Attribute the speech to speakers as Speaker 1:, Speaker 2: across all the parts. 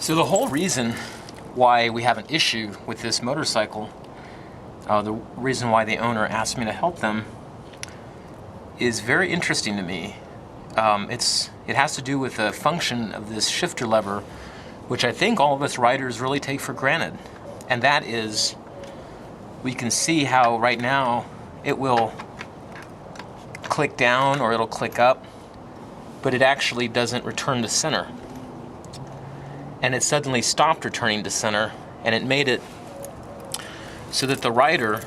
Speaker 1: So the whole reason why we have an issue with this motorcycle, the reason why the owner asked me to help them, is very interesting to me. It has to do with the function of this shifter lever, which I think all of us riders really take for granted. And that is, we can see how right now it will click down or it'll click up, but it actually doesn't return to center. And it suddenly stopped returning to center, and it made it so that the rider,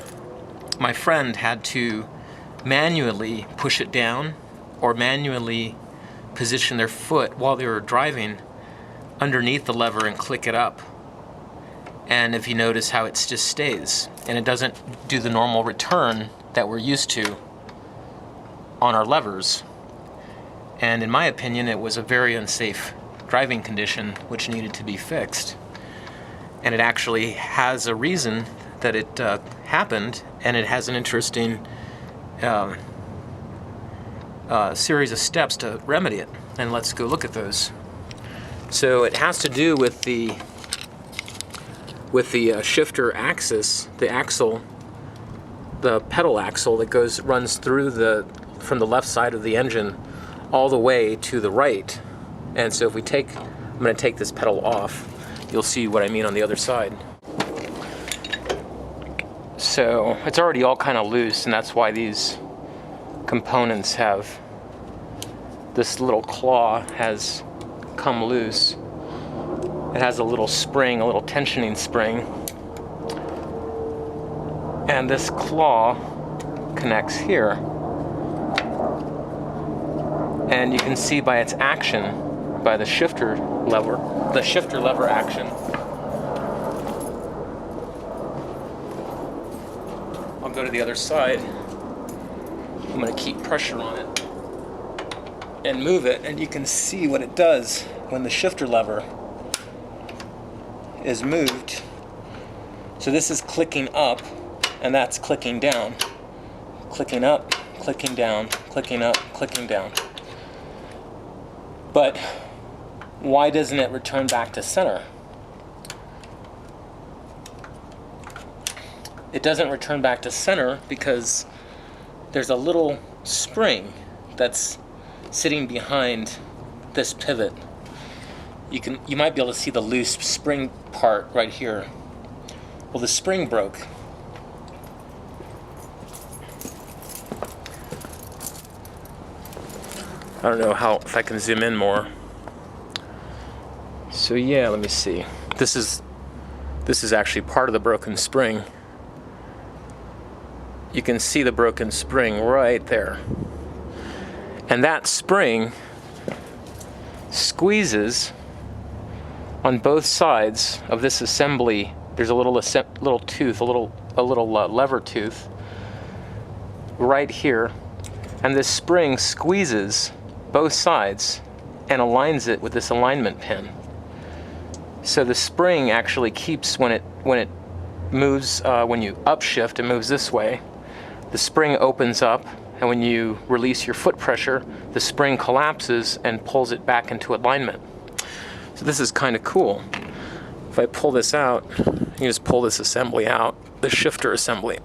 Speaker 1: my friend, had to manually push it down or manually position their foot while they were driving underneath the lever and click it up. And if you notice how it just stays, and it doesn't do the normal return that we're used to on our levers. And in my opinion, it was a very unsafe driving condition which needed to be fixed. And it actually has a reason that it happened, and it has an interesting series of steps to remedy it. And let's go look at those. So it has to do with the shifter axis, the axle, the pedal axle that runs through from the left side of the engine all the way to the right. And so if I'm going to take this pedal off, you'll see what I mean on the other side. So it's already all kind of loose, and that's why these components have, this little claw has come loose. It has a little spring, a little tensioning spring. And this claw connects here. And you can see by its action, by the shifter lever action. I'll go to the other side. I'm going to keep pressure on it and move it, and you can see what it does when the shifter lever is moved. So this is clicking up, and that's clicking down. Clicking up, clicking down, clicking up, clicking down. But why doesn't it return back to center? It doesn't return back to center because there's a little spring that's sitting behind this pivot. You might be able to see the loose spring part right here. Well, the spring broke. I don't know if I can zoom in more. So yeah, let me see. This is actually part of the broken spring. You can see the broken spring right there. And that spring squeezes on both sides of this assembly. There's a little tooth, a little lever tooth right here, and this spring squeezes both sides and aligns it with this alignment pin. So the spring actually keeps, when it moves, when you upshift, it moves this way. The spring opens up, and when you release your foot pressure, the spring collapses and pulls it back into alignment. So this is kind of cool. If I pull this out, you can just pull this assembly out, the shifter assembly.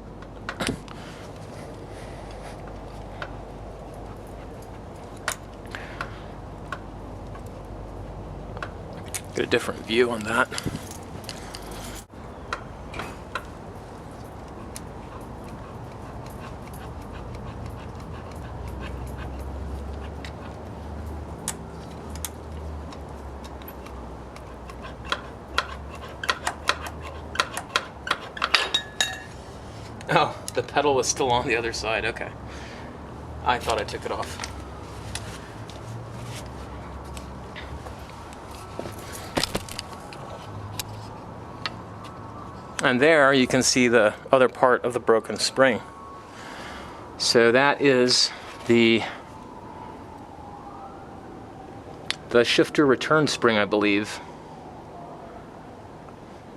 Speaker 1: Get a different view on that. Oh, the pedal was still on the other side, okay. I thought I took it off. And there you can see the other part of the broken spring. So that is the shifter return spring, I believe.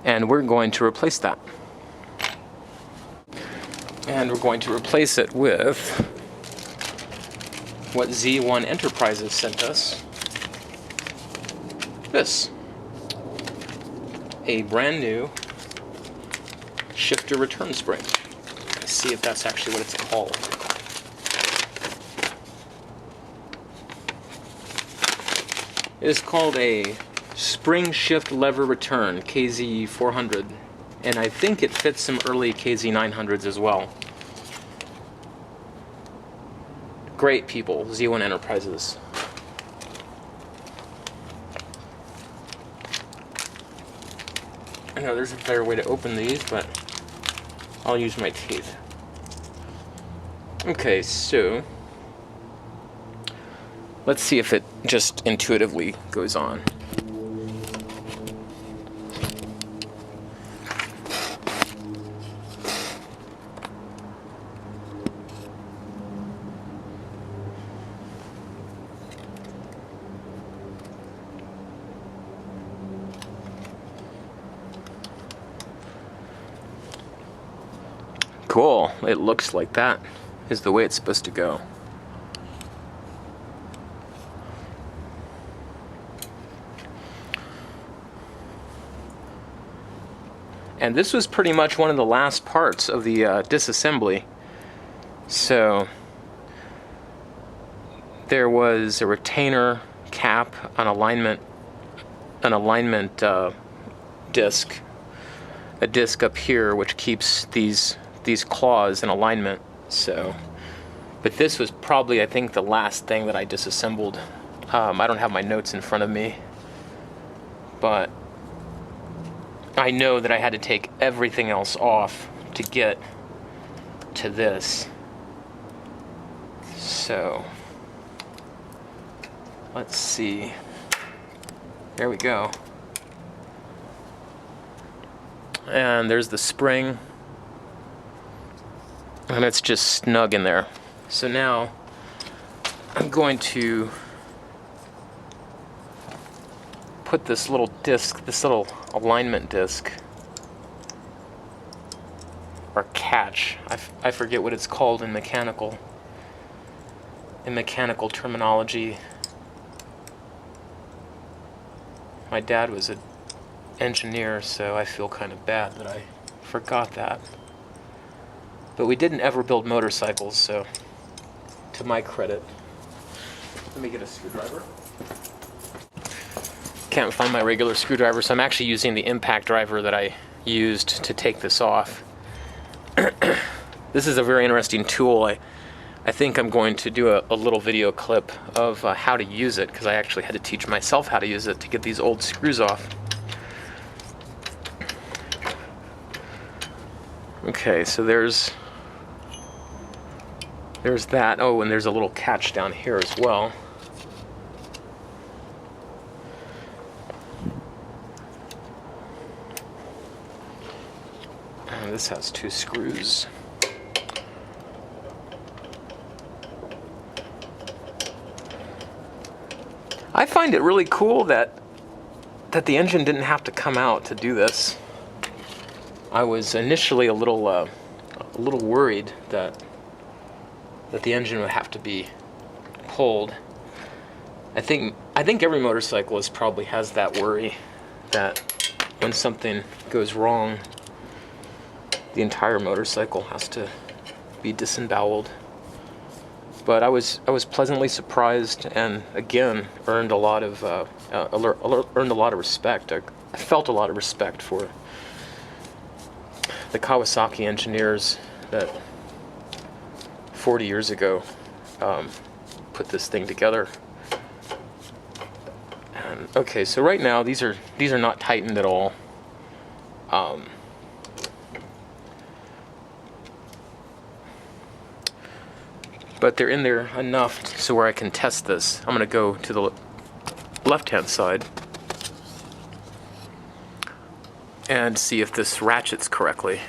Speaker 1: And we're going to replace that. And we're going to replace it with what Z1 Enterprises sent us. This. a brand new shifter return spring. Let's see if that's actually what it's called. It is called a spring shift lever return, KZ400, and I think it fits some early KZ900s as well. Great people, Z1 Enterprises. I know there's a better way to open these, but I'll use my teeth. Okay, so let's see if it just intuitively goes on. Cool, it looks like that is the way it's supposed to go. And this was pretty much one of the last parts of the disassembly. So there was a retainer cap, an alignment disc, a disc up here which keeps these claws in alignment. So, but this was probably, I think, the last thing that I disassembled. I don't have my notes in front of me, but I know that I had to take everything else off to get to this. So let's see. There we go. And there's the spring. And it's just snug in there. So now I'm going to put this little disc, this little alignment disc, or catch. I forget what it's called in mechanical terminology. My dad was an engineer, so I feel kind of bad that I forgot that. But we didn't ever build motorcycles, so to my credit. Let me get a screwdriver. Can't find my regular screwdriver, so I'm actually using the impact driver that I used to take this off. This is a very interesting tool. I think I'm going to do a little video clip of how to use it, because I actually had to teach myself how to use it to get these old screws off. Okay, so there's that. Oh, and there's a little catch down here as well. And this has 2 screws. I find it really cool that the engine didn't have to come out to do this. I was initially a little worried that the engine would have to be pulled. I think every motorcyclist probably has that worry that when something goes wrong, the entire motorcycle has to be disemboweled. But I was pleasantly surprised, and again earned a lot of respect. I felt a lot of respect for the Kawasaki engineers that 40 years ago put this thing together. And okay, so right now these are not tightened at all. But they're in there enough so where I can test this. I'm gonna go to the left-hand side and see if this ratchets correctly.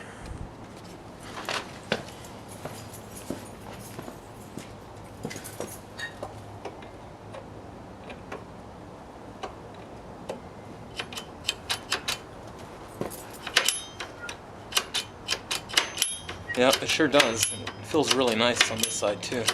Speaker 1: Yeah, it sure does. It feels really nice on this side too.